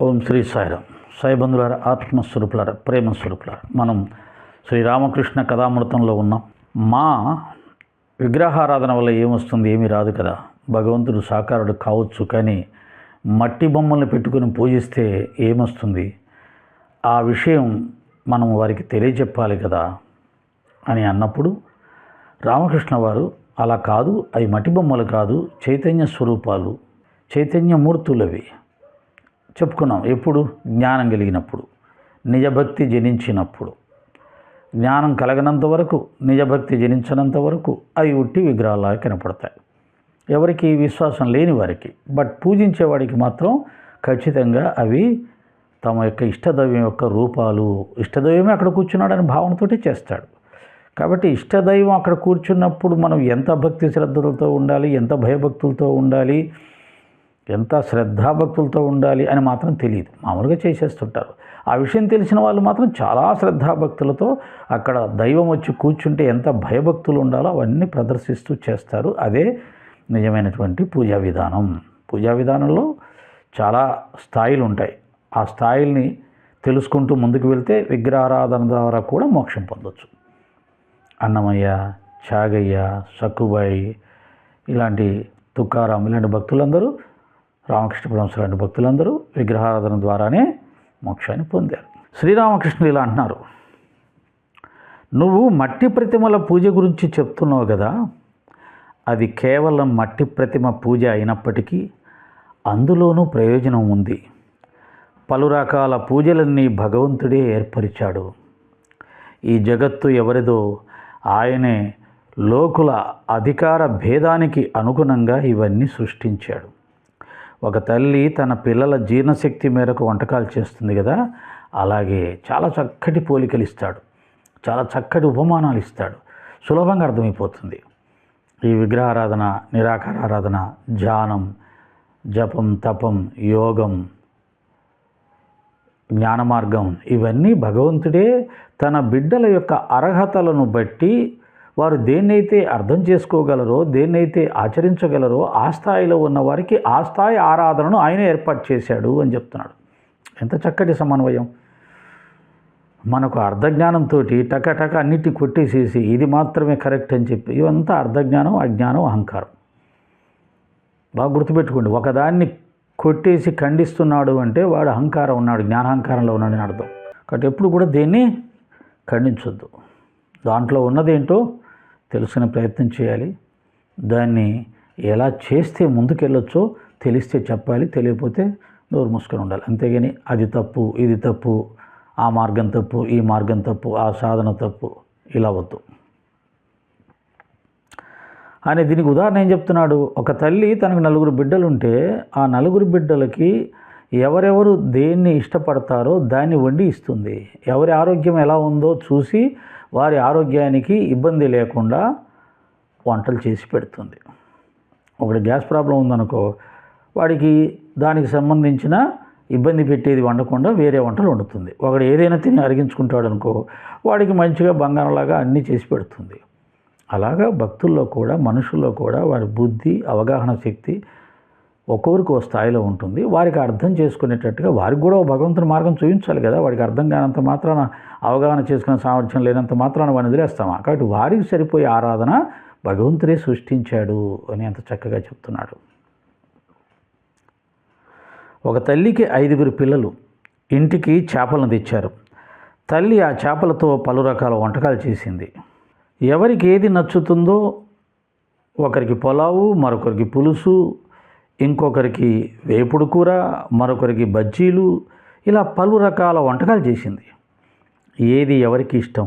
ఓం శ్రీ సాయిరామ్. సాయి బంధువులారా, ఆత్మస్వరూపులారా, ప్రేమస్వరూపులారా, మనం శ్రీరామకృష్ణ కథామృతంలో ఉన్నాం. మా విగ్రహారాధన వల్ల ఏమొస్తుంది? ఏమీ రాదు కదా. భగవంతుడు సాకారుడు కావచ్చు, కానీ మట్టి బొమ్మల్ని పెట్టుకుని పూజిస్తే ఏమొస్తుంది? ఆ విషయం మనం వారికి తెలియజెప్పాలి కదా అని అన్నప్పుడు రామకృష్ణ వారు అలా కాదు, అవి మట్టి బొమ్మలు కాదు, చైతన్య స్వరూపాలు, చైతన్యమూర్తులవి చెప్పుకున్నాం. ఎప్పుడు? జ్ఞానం కలిగినప్పుడు, నిజభక్తి జనించినప్పుడు. జ్ఞానం కలగనంత వరకు, నిజభక్తి జనించినంత వరకు అవి ఉట్టి విగ్రహాలా కనపడతాయి. ఎవరికి? విశ్వాసం లేని వారికి. బట్ పూజించేవాడికి మాత్రం ఖచ్చితంగా అవి తమ యొక్క ఇష్టదైవం యొక్క రూపాలు. ఇష్టదైవమే అక్కడ కూర్చున్నాడని భావనతోటి చేస్తాడు. కాబట్టి ఇష్టదైవం అక్కడ కూర్చున్నప్పుడు మనం ఎంత భక్తి శ్రద్ధలతో ఉండాలి, ఎంత భయభక్తులతో ఉండాలి, ఎంత శ్రద్ధాభక్తులతో ఉండాలి అని మాత్రం తెలియదు. మామూలుగా చేసేస్తుంటారు. ఆ విషయం తెలిసిన వాళ్ళు మాత్రం చాలా శ్రద్ధాభక్తులతో అక్కడ దైవం వచ్చి కూర్చుంటే ఎంత భయభక్తులు ఉండాలో అవన్నీ ప్రదర్శిస్తూ చేస్తారు. అదే నిజమైనటువంటి పూజా విధానం. పూజా విధానంలో చాలా స్థాయిలు ఉంటాయి. ఆ స్థాయిల్ని తెలుసుకుంటూ ముందుకు వెళ్తే విగ్రహారాధన ద్వారా కూడా మోక్షం పొందొచ్చు. అన్నమయ్య, చాగయ్య, సక్కుబాయి ఇలాంటి తుకారాం ఇలాంటి భక్తులందరూ, రామకృష్ణ పరమహంస లాంటి భక్తులందరూ విగ్రహారాధన ద్వారానే మోక్షాన్ని పొందారు. శ్రీరామకృష్ణులు ఇలా అంటున్నారు, నువ్వు మట్టి ప్రతిమల పూజ గురించి చెప్తున్నావు కదా, అది కేవలం మట్టి ప్రతిమ పూజ అయినప్పటికీ అందులోనూ ప్రయోజనం ఉంది. పలు రకాల పూజలన్నీ భగవంతుడే ఏర్పరిచాడు. ఈ జగత్తు ఎవరిదో ఆయనే లోకుల అధికార భేదానికి అనుగుణంగా ఇవన్నీ సృష్టించాడు. ఒక తల్లి తన పిల్లల జీర్ణశక్తి మేరకు వంటకాలు చేస్తుంది కదా, అలాగే చాలా చక్కటి పోలికలు ఇస్తాడు, చాలా చక్కటి ఉపమానాలు ఇస్తాడు. సులభంగా అర్థమైపోతుంది. ఈ విగ్రహారాధన, నిరాకార ఆరాధన, ధ్యానం, జపం, తపం, యోగం, జ్ఞాన మార్గం ఇవన్నీ భగవంతుడే తన బిడ్డల యొక్క అర్హతలను బట్టి వారు దేన్నైతే అర్థం చేసుకోగలరో, దేన్నైతే ఆచరించగలరో ఆ స్థాయిలో ఉన్న వారికి ఆ స్థాయి ఆరాధనను ఆయన ఏర్పాటు చేశాడు అని చెప్తున్నాడు. ఎంత చక్కటి సమన్వయం! మనకు అర్ధజ్ఞానంతో టక అన్నిటిని కొట్టేసేసి ఇది మాత్రమే కరెక్ట్ అని చెప్పి, ఇవంతా అర్ధజ్ఞానం, అజ్ఞానం, అహంకారం. బాగా గుర్తుపెట్టుకోండి. ఒకదాన్ని కొట్టేసి ఖండిస్తున్నాడు అంటే వాడు అహంకారం ఉన్నాడు, జ్ఞానాహంకారంలో ఉన్నాడని అర్థం. కాబట్టి ఎప్పుడు కూడా దేన్ని ఖండించొద్దు. దాంట్లో ఉన్నదేంటో తెలుసుకునే ప్రయత్నం చేయాలి. దాన్ని ఎలా చేస్తే ముందుకెళ్ళొచ్చో తెలిస్తే చెప్పాలి, తెలియకపోతే నోరు మూసుకొని ఉండాలి. అంతేగాని అది తప్పు, ఇది తప్పు, ఆ మార్గం తప్పు, ఈ మార్గం తప్పు, ఆ సాధన తప్పు ఇలా వద్దు అని. దీనికి ఉదాహరణ ఏం చెప్తున్నాడు? ఒక తల్లి తనకు 4 బిడ్డలుంటే ఆ 4 బిడ్డలకి ఎవరెవరు దేన్ని ఇష్టపడతారో దాన్ని వండి ఇస్తుంది. ఎవరి ఆరోగ్యం ఎలా ఉందో చూసి వారి ఆరోగ్యానికి ఇబ్బంది లేకుండా వంటలు చేసి పెడుతుంది. ఒకటి గ్యాస్ ప్రాబ్లం ఉందనుకో, వాడికి దానికి సంబంధించిన ఇబ్బంది పెట్టేది వండకుండా వేరే వంటలు వండుతుంది. ఒకడు ఏదైనా తిని అరిగించుకుంటాడు అనుకో, వాడికి మంచిగా బంగారంలాగా అన్నీ చేసి పెడుతుంది. అలాగా భక్తుల్లో కూడా, మనుషుల్లో కూడా వారి బుద్ధి, అవగాహన శక్తి ఒక్కొక్కరికి ఓ స్థాయిలో ఉంటుంది. వారికి అర్థం చేసుకునేటట్టుగా వారికి కూడా భగవంతుని మార్గం చూపించాలి కదా. వాడికి అర్థం కానంత మాత్రాన, అవగాహన చేసుకునే సామర్థ్యం లేనంత మాత్రాన వాడిని వదిలేస్తామా? కాబట్టి వారికి సరిపోయే ఆరాధన భగవంతుడే సృష్టించాడు అని ఎంత చక్కగా చెప్తున్నాడు. ఒక తల్లికి 5 పిల్లలు ఇంటికి చేపలను తెచ్చారు. తల్లి ఆ చేపలతో పలు రకాల వంటకాలు చేసింది. ఎవరికి ఏది నచ్చుతుందో, ఒకరికి పులావు, మరొకరికి పులుసు, ఇంకొకరికి వేపుడు కూర, మరొకరికి బజ్జీలు, ఇలా పలు రకాల వంటకాలు చేసింది. ఏది ఎవరికి ఇష్టం,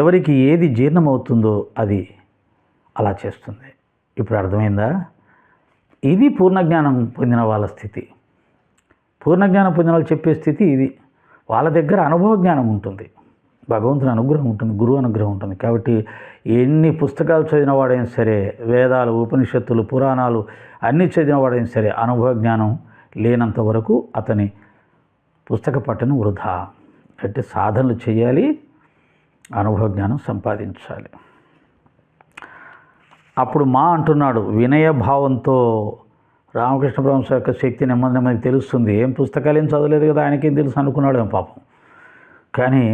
ఎవరికి ఏది జీర్ణమవుతుందో అది అలా చేస్తుంది. ఇప్పుడు అర్థమైందా? ఇది పూర్ణజ్ఞానం పొందిన వాళ్ళ స్థితి. పూర్ణజ్ఞానం పొందిన వాళ్ళు చెప్పే స్థితి ఇది. వాళ్ళ దగ్గర అనుభవ జ్ఞానం ఉంటుంది, భగవంతుని అనుగ్రహం ఉంటుంది, గురువు అనుగ్రహం ఉంటుంది. కాబట్టి ఎన్ని పుస్తకాలు చదివినవాడైనా సరే, వేదాలు, ఉపనిషత్తులు, పురాణాలు అన్నీ చదివినవాడైనా సరే, అనుభవ జ్ఞానం లేనంత వరకు అతని పుస్తక పఠనం వృధా. అంటే సాధనలు చేయాలి, అనుభవ జ్ఞానం సంపాదించాలి. అప్పుడు మా అంటున్నాడు, వినయ భావంతో రామకృష్ణ పరమహంస యొక్క శక్తి నెమ్మది నెమ్మది తెలుస్తుంది. ఏం పుస్తకాలు ఏం చదవలేదు కదా, ఆయనకేం తెలుసు అనుకున్నాడు ఏం పాపం. కానీ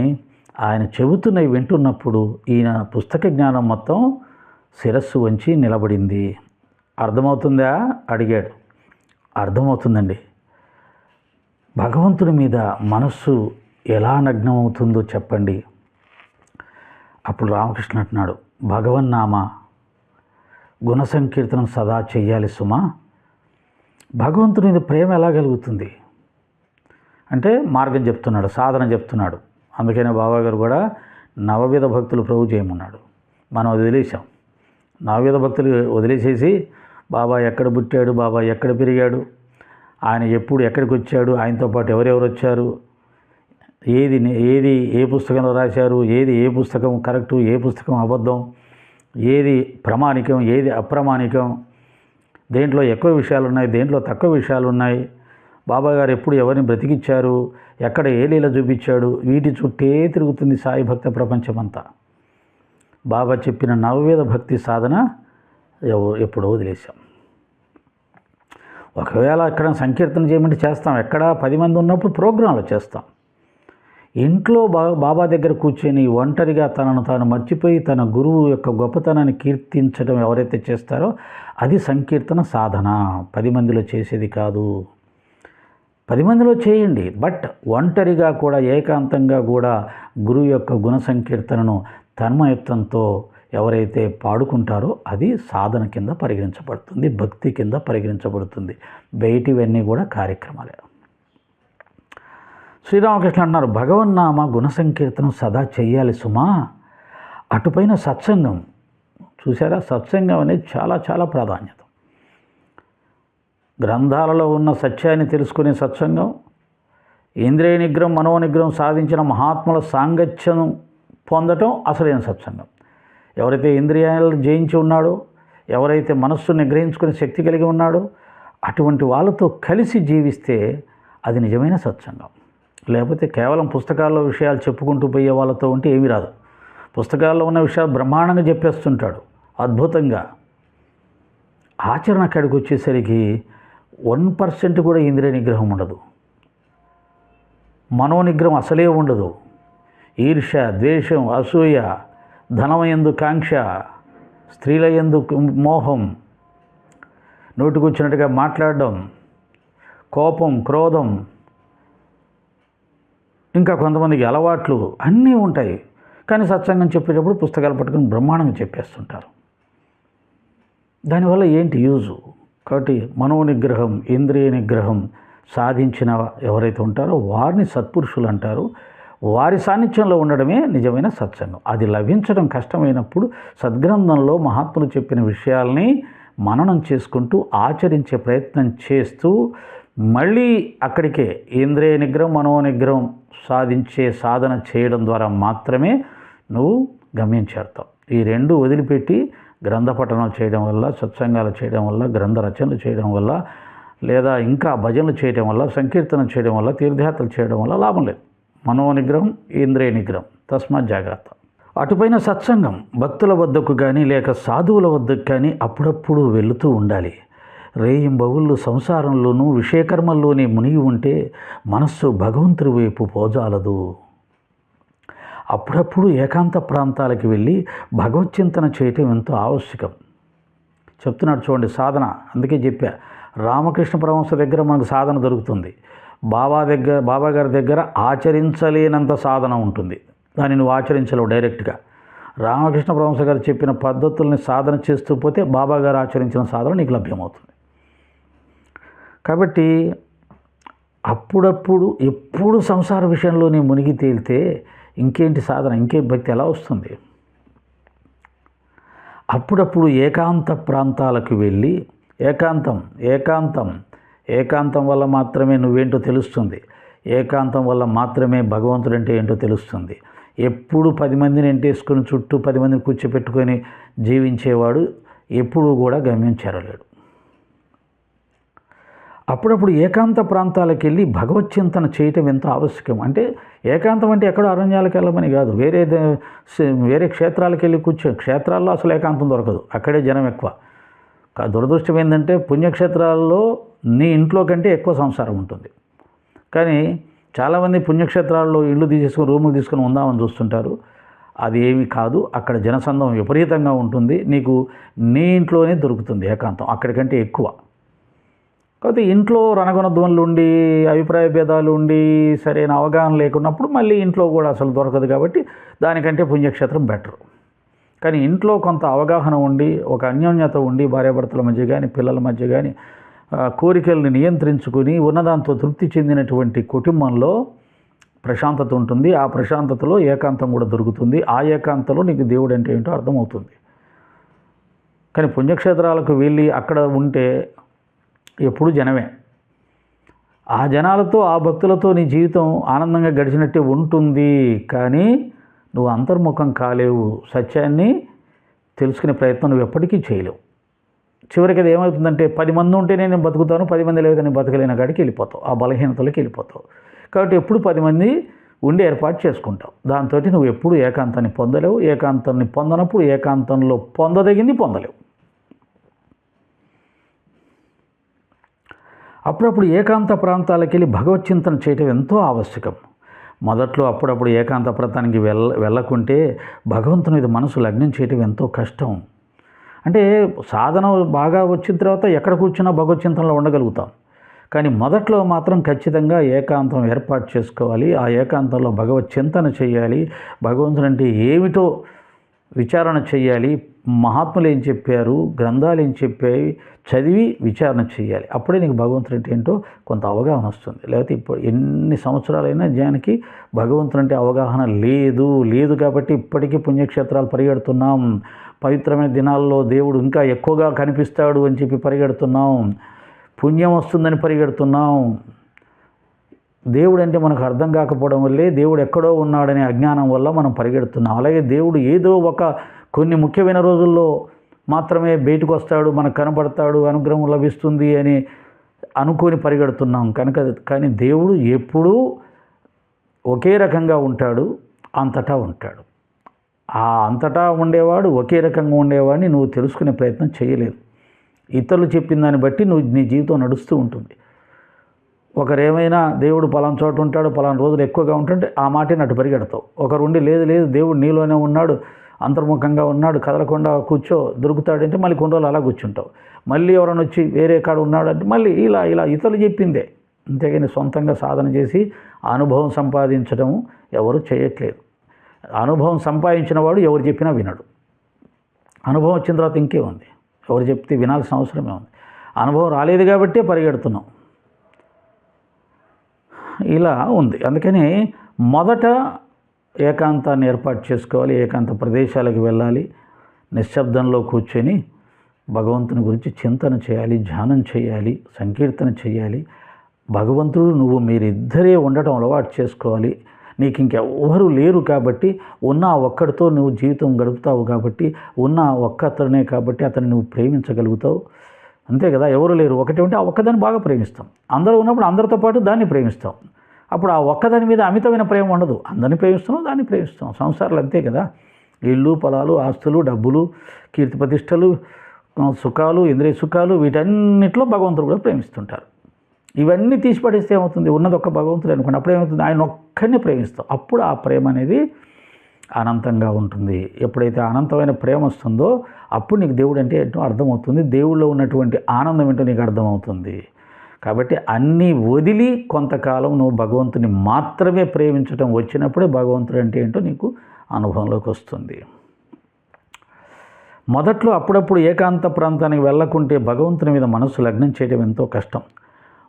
ఆయన చెబుతున్నవి వింటున్నప్పుడు ఈయన పుస్తక జ్ఞానం మొత్తం శిరస్సు వంచి నిలబడింది. అర్థమవుతుందా అడిగాడు. అర్థమవుతుందండి. భగవంతుడి మీద మనస్సు ఎలా నగ్నమవుతుందో చెప్పండి. అప్పుడు రామకృష్ణ అంటున్నాడు, భగవన్నామ గుణ సంకీర్తనం సదా చెయ్యాలి సుమా. భగవంతుడి మీద ప్రేమ ఎలా కలుగుతుంది అంటే మార్గం చెప్తున్నాడు, సాధన చెప్తున్నాడు. అందుకనే బాబాగారు కూడా నవవిధ భక్తులు ప్రభు చేయమన్నాడు. మనం వదిలేసాం. నవవిధ భక్తులు వదిలేసేసి బాబా ఎక్కడ పుట్టాడు, బాబా ఎక్కడ పెరిగాడు, ఆయన ఎప్పుడు ఎక్కడికి వచ్చాడు, ఆయనతో పాటు ఎవరెవరు వచ్చారు, ఏది ఏ పుస్తకంలో రాశారు, ఏ పుస్తకం కరెక్టు, ఏ పుస్తకం అబద్ధం, ఏది ప్రామాణికం, ఏది అప్రామాణికం, దేంట్లో ఎక్కువ విషయాలు ఉన్నాయి, దేంట్లో తక్కువ విషయాలు ఉన్నాయి, బాబాగారు ఎప్పుడు ఎవరిని బ్రతికిచ్చారు, ఎక్కడ ఏ లీల చూపించాడు, వీటి చుట్టే తిరుగుతుంది సాయి భక్త ప్రపంచమంతా. బాబా చెప్పిన నవవేద భక్తి సాధన ఎప్పుడో వదిలేసాం. ఒకవేళ ఎక్కడ సంకీర్తన చేయమంటే చేస్తాం, ఎక్కడ 10 మంది ఉన్నప్పుడు ప్రోగ్రాంలు చేస్తాం. ఇంట్లో బాబా దగ్గర కూర్చొని ఒంటరిగా తనను తాను మర్చిపోయి తన గురువు యొక్క గొప్పతనాన్ని కీర్తించడం ఎవరైతే చేస్తారో అది సంకీర్తన సాధన. 10 మందిలో చేసేది కాదు. 10 మందిలో చేయండి, బట్ ఒంటరిగా కూడా ఏకాంతంగా కూడా గురువు యొక్క గుణ సంకీర్తనను తన్మయత్వంతో ఎవరైతే పాడుకుంటారో అది సాధన కింద పరిగణించబడుతుంది, భక్తి కింద పరిగణించబడుతుంది. బయటివన్నీ కూడా కార్యక్రమాలే. శ్రీరామకృష్ణ అంటున్నారు, భగవన్నామ గుణ సంకీర్తనం సదా చెయ్యాలి సుమా. అటుపైన సత్సంగం చూసారా, సత్సంగం అనేది చాలా చాలా ప్రాధాన్యత. గ్రంథాలలో ఉన్న సత్యాన్ని తెలుసుకునే సత్సంగం, ఇంద్రియ నిగ్రహం మనోనిగ్రహం సాధించిన మహాత్ముల సాంగత్యం పొందటం అసలైన సత్సంగం. ఎవరైతే ఇంద్రియాలను జయించి ఉన్నాడో, ఎవరైతే మనస్సును నిగ్రహించుకునే శక్తి కలిగి ఉన్నాడో అటువంటి వాళ్ళతో కలిసి జీవిస్తే అది నిజమైన సత్సంగం. లేకపోతే కేవలం పుస్తకాల్లో విషయాలు చెప్పుకుంటూ పోయే వాళ్ళతో ఉంటే ఏమీ రాదు. పుస్తకాల్లో ఉన్న విషయాలు బ్రహ్మాండంగా చెప్పేస్తుంటాడు అద్భుతంగా. ఆచరణ కాడికి వచ్చేసరికి 1% కూడా ఇంద్రియ నిగ్రహం ఉండదు, మనోనిగ్రహం అసలే ఉండదు. ఈర్ష్య, ద్వేషం, అసూయ, ధనమయందు కాంక్ష, స్త్రీలయందు మోహం, నోటికొచ్చినట్టుగా మాట్లాడడం, కోపం, క్రోధం, ఇంకా కొంతమందికి అలవాట్లు అన్నీ ఉంటాయి. కానీ సత్సంగం చెప్పేటప్పుడు పుస్తకాలు పట్టుకుని బ్రహ్మాండంగా చెప్పేస్తుంటారు. దానివల్ల ఏంటి యూజు? కాబట్టి మనోనిగ్రహం, ఇంద్రియ నిగ్రహం సాధించిన ఎవరైతే ఉంటారో వారిని సత్పురుషులు అంటారు. వారి సాన్నిధ్యంలో ఉండడమే నిజమైన సత్సంగం. అది లభించడం కష్టమైనప్పుడు సద్గ్రంథంలో మహాత్ములు చెప్పిన విషయాల్ని మననం చేసుకుంటూ ఆచరించే ప్రయత్నం చేస్తూ మళ్ళీ అక్కడికే ఇంద్రియ నిగ్రహం మనోనిగ్రహం సాధించే సాధన చేయడం ద్వారా మాత్రమే నువ్వు గమ్యం చేరుతావు. ఈ రెండు వదిలిపెట్టి గ్రంథ పఠనం చేయడం వల్ల, సత్సంగాలు చేయడం వల్ల, గ్రంథ రచనలు చేయడం వల్ల, లేదా ఇంకా భజనలు చేయడం వల్ల, సంకీర్తన చేయడం వల్ల, తీర్థయాత్రలు చేయడం వల్ల లాభం లేదు. మనోనిగ్రహం, ఇంద్రియ నిగ్రహం, తస్మాత్ జాగ్రత్త. అటుపైన సత్సంగం భక్తుల వద్దకు కానీ లేక సాధువుల వద్దకు కానీ అప్పుడప్పుడు వెళుతూ ఉండాలి. రేయింబవుళ్ళు సంసారంలోనూ విషయకర్మల్లోనే మునిగి ఉంటే మనస్సు భగవంతుడి వైపు పోజాలదు. అప్పుడప్పుడు ఏకాంత ప్రాంతాలకు వెళ్ళి భగవచ్చింతన చేయటం ఎంతో ఆవశ్యకం. చెప్తున్నాడు చూడండి సాధన. అందుకే చెప్పా, రామకృష్ణ పరమహంస దగ్గర మనకు సాధన దొరుకుతుంది. బాబా గారి దగ్గర ఆచరించలేనంత సాధన ఉంటుంది. దాన్ని నువ్వు ఆచరించలేవు డైరెక్ట్గా. రామకృష్ణ పరమహంస గారు చెప్పిన పద్ధతుల్ని సాధన చేస్తూ పోతే బాబా గారు ఆచరించిన సాధన నీకు లభ్యమవుతుంది. కాబట్టి అప్పుడప్పుడు ఎప్పుడు సంసార విషయంలోనే మునిగి తేలితే ఇంకేంటి సాధన, ఇంకేం భక్తి ఎలా వస్తుంది? అప్పుడప్పుడు ఏకాంత ప్రాంతాలకు వెళ్ళి ఏకాంతం వల్ల మాత్రమే నువ్వేంటో తెలుస్తుంది. ఏకాంతం వల్ల మాత్రమే భగవంతుడు అంటే ఏంటో తెలుస్తుంది. ఎప్పుడు 10 మందిని ఎంటేసుకొని చుట్టూ 10 మందిని కూర్చోపెట్టుకొని జీవించేవాడు ఎప్పుడూ కూడా గమ్యం చేరలేడు. అప్పుడప్పుడు ఏకాంత ప్రాంతాలకు వెళ్ళి భగవచ్చింతన చేయటం ఎంతో ఆవశ్యకం. అంటే ఏకాంతం అంటే ఎక్కడో అరణ్యాలకు వెళ్ళమని కాదు, వేరే క్షేత్రాలకు వెళ్ళి క్షేత్రాల్లో అసలు ఏకాంతం దొరకదు, అక్కడే జనం ఎక్కువ. దురదృష్టం ఏంటంటే పుణ్యక్షేత్రాల్లో నీ ఇంట్లో కంటే ఎక్కువ సంసారం ఉంటుంది. కానీ చాలామంది పుణ్యక్షేత్రాల్లో ఇళ్ళు తీసేసుకొని రూములు తీసుకొని ఉందామని చూస్తుంటారు. అది ఏమీ కాదు. అక్కడ జనసందం విపరీతంగా ఉంటుంది. నీకు నీ ఇంట్లోనే దొరుకుతుంది ఏకాంతం అక్కడికంటే ఎక్కువ. కాకపోతే ఇంట్లో రణగొణధ్వనులు ఉండి, అభిప్రాయ భేదాలు ఉండి, సరైన అవగాహన లేకున్నప్పుడు మళ్ళీ ఇంట్లో కూడా అసలు దొరకదు. కాబట్టి దానికంటే పుణ్యక్షేత్రం బెటర్. కానీ ఇంట్లో కొంత అవగాహన ఉండి, ఒక అన్యోన్యత ఉండి, భార్యాభర్తల మధ్య కానీ పిల్లల మధ్య కానీ కోరికల్ని నియంత్రించుకుని ఉన్నదాంతో తృప్తి చెందినటువంటి కుటుంబంలో ప్రశాంతత ఉంటుంది. ఆ ప్రశాంతతలో ఏకాంతం కూడా దొరుకుతుంది. ఆ ఏకాంతంలో నీకు దేవుడు అంటే ఏంటో అర్థమవుతుంది. కానీ పుణ్యక్షేత్రాలకు వెళ్ళి అక్కడ ఉంటే ఎప్పుడు జనమే. ఆ జనాలతో ఆ భక్తులతో నీ జీవితం ఆనందంగా గడిచినట్టే ఉంటుంది. కానీ నువ్వు అంతర్ముఖం కాలేవు. సత్యాన్ని తెలుసుకునే ప్రయత్నం నువ్వు ఎప్పటికీ చేయలేవు. చివరికి అది ఏమవుతుందంటే 10 మంది ఉంటేనే నేను బతుకుతాను, 10 మంది లేకపోతే నేను బతకలేని కాడికి వెళ్ళిపోతావు. ఆ బలహీనతలోకి వెళ్ళిపోతావు. కాబట్టి ఎప్పుడు 10 మంది ఉండి ఏర్పాటు చేసుకుంటావు. దాంతో నువ్వు ఎప్పుడు ఏకాంతాన్ని పొందలేవు. ఏకాంతాన్ని పొందనప్పుడు ఏకాంతంలో పొందదగింది పొందలేవు. అప్పుడప్పుడు ఏకాంత ప్రాంతాలకు వెళ్ళి భగవత్ చింతన చేయటం ఎంతో ఆవశ్యకం. మొదట్లో అప్పుడప్పుడు ఏకాంత ప్రాంతానికి వెళ్ళకుంటే భగవంతుని మీద మనసు లగ్నం చేయటం ఎంతో కష్టం. అంటే సాధన బాగా వచ్చిన తర్వాత ఎక్కడ కూర్చున్నా భగవత్ చింతనలో ఉండగలుగుతాం. కానీ మొదట్లో మాత్రం ఖచ్చితంగా ఏకాంతం ఏర్పాటు చేసుకోవాలి. ఆ ఏకాంతంలో భగవత్ చింతన చేయాలి. భగవంతుడు అంటే ఏమిటో విచారణ చేయాలి. మహాత్ములు ఏం చెప్పారు, గ్రంథాలు ఏం చెప్పాయి చదివి విచారణ చేయాలి. అప్పుడే నీకు భగవంతుడు అంటే ఏంటో కొంత అవగాహన వస్తుంది. లేకపోతే ఇప్పుడు ఎన్ని సంవత్సరాలైనా జనానికి భగవంతుడు అంటే అవగాహన లేదు కాబట్టి ఇప్పటికీ పుణ్యక్షేత్రాలు పరిగెడుతున్నాం. పవిత్రమైన దినాల్లో దేవుడు ఇంకా ఎక్కువగా కనిపిస్తాడు అని చెప్పి పరిగెడుతున్నాం. పుణ్యం వస్తుందని పరిగెడుతున్నాం. దేవుడు అంటే మనకు అర్థం కాకపోవడం వల్లే దేవుడు ఎక్కడో ఉన్నాడనే అజ్ఞానం వల్ల మనం పరిగెడుతున్నాం. అలాగే దేవుడు ఏదో కొన్ని ముఖ్యమైన రోజుల్లో మాత్రమే బయటకు వస్తాడు, మనకు కనపడతాడు, అనుగ్రహం లభిస్తుంది అని అనుకొని పరిగెడుతున్నాం. కానీ దేవుడు ఎప్పుడూ ఒకే రకంగా ఉంటాడు, అంతటా ఉంటాడు. ఆ అంతటా ఉండేవాడు ఒకే రకంగా ఉండేవాడిని నువ్వు తెలుసుకునే ప్రయత్నం చేయలేదు. ఇతరులు చెప్పిన దాన్ని బట్టి నీ జీవితం నడుస్తూ ఉంటుంది. ఒకరేమైనా దేవుడు పలానా చోట ఉంటాడు, పలానా రోజులు ఎక్కువగా ఉంటుంటే ఆ మాటని అటు పరిగెడతావు. ఒకరుండి లేదు దేవుడు నీలోనే ఉన్నాడు, అంతర్ముఖంగా ఉన్నాడు, కదలకుండా కూర్చో దొరుకుతాడంటే మళ్ళీ కొన్ని రోజులు అలా కూర్చుంటావు. మళ్ళీ ఎవరైనా వచ్చి వేరే కాడ ఉన్నాడు అంటే మళ్ళీ ఇలా ఇతరులు చెప్పిందే. అంతేగాని సొంతంగా సాధన చేసి అనుభవం సంపాదించడం ఎవరు చేయట్లేదు. అనుభవం సంపాదించిన వాడు ఎవరు చెప్పినా వినడు. అనుభవం వచ్చిన తర్వాత ఇంకేముంది, ఎవరు చెప్తే వినాల్సిన అవసరమే ఉంది. అనుభవం రాలేదు కాబట్టే పరిగెడుతున్నాం. ఇలా ఉంది. అందుకని మొదట ఏకాంతాన్ని ఏర్పాటు చేసుకోవాలి. ఏకాంత ప్రదేశాలకు వెళ్ళాలి. నిశ్శబ్దంలో కూర్చొని భగవంతుని గురించి చింతన చేయాలి, ధ్యానం చేయాలి, సంకీర్తన చేయాలి. భగవంతుడు మీరిద్దరే ఉండటం అలవాటు చేసుకోవాలి. నీకు ఇంకెవ్వరూ లేరు కాబట్టి ఉన్న ఒక్కడితో నువ్వు జీవితం గడుపుతావు కాబట్టి ఉన్న ఒక్కతనే కాబట్టి అతన్ని నువ్వు ప్రేమించగలుగుతావు. అంతే కదా, ఎవరు లేరు. ఒకటి ఉంటే ఆ ఒక్కదాన్ని బాగా ప్రేమిస్తాం. అందరూ ఉన్నప్పుడు అందరితో పాటు దాన్ని ప్రేమిస్తాం. అప్పుడు ఆ ఒక్కదాని మీద అమితమైన ప్రేమ ఉండదు. అందరిని ప్రేమిస్తున్నాం, దాన్ని ప్రేమిస్తాం. సంసారాలు అంతే కదా, ఇళ్ళు పొలాలు, ఆస్తులు, డబ్బులు, కీర్తి ప్రతిష్టలు, సుఖాలు, ఇంద్రియ సుఖాలు, వీటన్నిటిలో భగవంతుడు కూడా ప్రేమిస్తుంటారు. ఇవన్నీ తీసిపడేస్తే ఏమవుతుంది, ఉన్నది ఒక్క భగవంతుడు అనుకోండి. అప్పుడు ఏమవుతుంది, ఆయన ఒక్కరిని ప్రేమిస్తాం. అప్పుడు ఆ ప్రేమ అనేది అనంతంగా ఉంటుంది. ఎప్పుడైతే అనంతమైన ప్రేమ వస్తుందో అప్పుడు నీకు దేవుడు అంటే ఏంటో అర్థమవుతుంది. దేవుళ్ళో ఉన్నటువంటి ఆనందం ఏంటో నీకు అర్థమవుతుంది. కాబట్టి అన్నీ వదిలి కొంతకాలం నువ్వు భగవంతుని మాత్రమే ప్రేమించడం వచ్చినప్పుడే భగవంతుడు అంటే ఏంటో నీకు అనుభవంలోకి వస్తుంది. మొదట్లో అప్పుడప్పుడు ఏకాంత ప్రాంతానికి వెళ్ళకుంటే భగవంతుని మీద మనస్సు లగ్నం చేయడం ఎంతో కష్టం.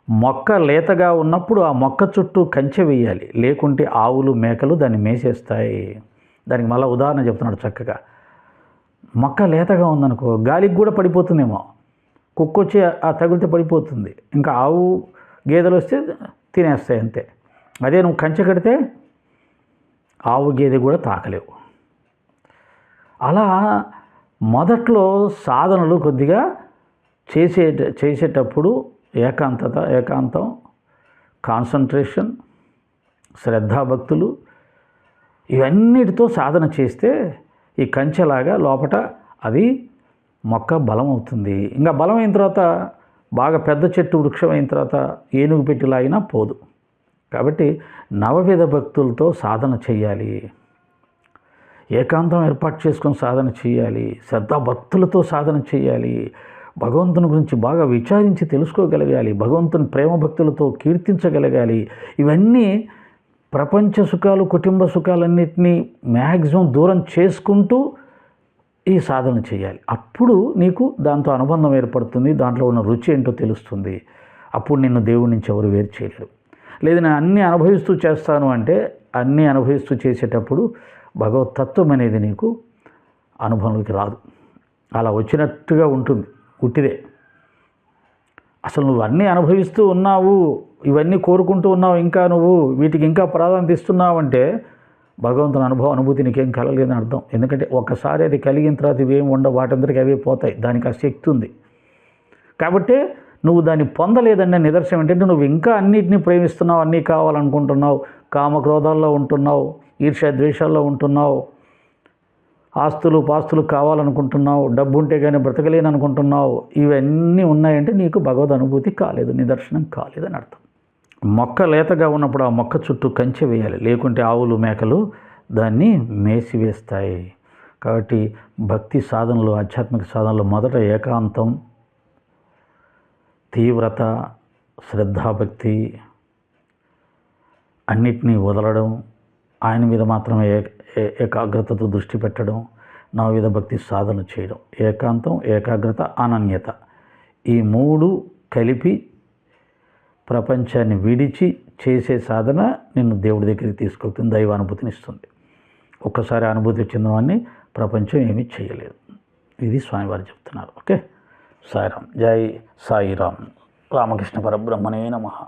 మొక్క లేతగా ఉన్నప్పుడు ఆ మొక్క చుట్టూ కంచె వేయాలి, లేకుంటే ఆవులు మేకలు దాన్ని మేసేస్తాయి. దానికి మళ్ళీ ఉదాహరణ చెప్తున్నాడు చక్కగా. మొక్క లేతగా ఉందనుకో, గాలికి కూడా పడిపోతుందేమో, కుక్క వచ్చి ఆ తగిలితే పడిపోతుంది, ఇంకా ఆవు గేదెలు వస్తే తినేస్తాయి అంతే. అదే నువ్వు కంచె కడితే ఆవు గేదె కూడా తాకలేవు. అలా మొదట్లో సాధనలు కొద్దిగా చేసేటప్పుడు ఏకాంతం, కాన్సన్ట్రేషన్, శ్రద్ధాభక్తులు ఇవన్నిటితో సాధన చేస్తే ఈ కంచెలాగా లోపట అది మొక్క బలం అవుతుంది. ఇంకా బలం అయిన తర్వాత బాగా పెద్ద చెట్టు వృక్షం అయిన తర్వాత ఏనుగు పెట్టి లాగినా పోదు. కాబట్టి నవవిధ భక్తులతో సాధన చేయాలి, ఏకాంతం ఏర్పాటు చేసుకొని సాధన చేయాలి, శ్రద్ధాభక్తులతో సాధన చేయాలి, భగవంతుని గురించి బాగా విచారించి తెలుసుకోగలగాలి, భగవంతుని ప్రేమ భక్తులతో కీర్తించగలగాలి. ఇవన్నీ ప్రపంచ సుఖాలు, కుటుంబ సుఖాలన్నింటినీ మ్యాక్సిమం దూరం చేసుకుంటూ ఈ సాధన చేయాలి. అప్పుడు నీకు దాంతో అనుబంధం ఏర్పడుతుంది, దాంట్లో ఉన్న రుచి ఏంటో తెలుస్తుంది. అప్పుడు నిన్ను దేవుడి నుంచి ఎవరు వేరు చేయలేరు. లేదు నేను అన్నీ అనుభవిస్తూ చేస్తాను అంటే అన్నీ అనుభవిస్తూ చేసేటప్పుడు భగవతత్వం అనేది నీకు అనుభవంలోకి రాదు. అలా వచ్చినట్టుగా ఉంటుంది, ఉట్టిదే. అసలు నువ్వు అన్నీ అనుభవిస్తూ ఉన్నావు, ఇవన్నీ కోరుకుంటూ ఉన్నావు, ఇంకా నువ్వు వీటికి ఇంకా ప్రాధాన్యత ఇస్తున్నావు అంటే భగవంతుని అనుభూతి నీకేం కలగలేదని అర్థం. ఎందుకంటే ఒక్కసారి అది కలిగిన తర్వాత ఇవేం ఉండవు, వాటందరికీ అవే పోతాయి. దానికి ఆ శక్తి ఉంది. కాబట్టి నువ్వు దాన్ని పొందలేదన్న నిదర్శనం ఏంటంటే నువ్వు ఇంకా అన్నిటినీ ప్రేమిస్తున్నావు, అన్నీ కావాలనుకుంటున్నావు, కామక్రోధాల్లో ఉంటున్నావు, ఈర్ష్య ద్వేషాల్లో ఉంటున్నావు, ఆస్తులు పాస్తులు కావాలనుకుంటున్నావు, డబ్బు ఉంటే కానీ బ్రతకలేని అనుకుంటున్నావు. ఇవన్నీ ఉన్నాయంటే నీకు భగవద్ అనుభూతి కాలేదు, నిదర్శనం కాలేదని అర్థం. మొక్క లేతగా ఉన్నప్పుడు ఆ మొక్క చుట్టూ కంచె వేయాలి, లేకుంటే ఆవులు మేకలు దాన్ని మేసివేస్తాయి. కాబట్టి భక్తి సాధనలు, ఆధ్యాత్మిక సాధనలు మొదట ఏకాంతం, తీవ్రత, శ్రద్ధాభక్తి, అన్నిటినీ వదలడం, ఆయన మీద మాత్రమే ఏకాగ్రతతో దృష్టి పెట్టడం, నవవిధ భక్తి సాధన చేయడం. ఏకాంతం, ఏకాగ్రత, అనన్యత, ఈ మూడు కలిపి ప్రపంచాన్ని విడిచి చేసే సాధన నిన్ను దేవుడి దగ్గరికి తీసుకెళ్తుంది, దైవానుభూతిని ఇస్తుంది. ఒక్కసారి అనుభూతి వచ్చిన వాడిని ప్రపంచం ఏమీ చేయలేదు. ఇది స్వామివారు చెప్తున్నారు. ఓకే, సాయిరామ్. జై సాయిరామ్. రామకృష్ణ పరబ్రహ్మణే నమః.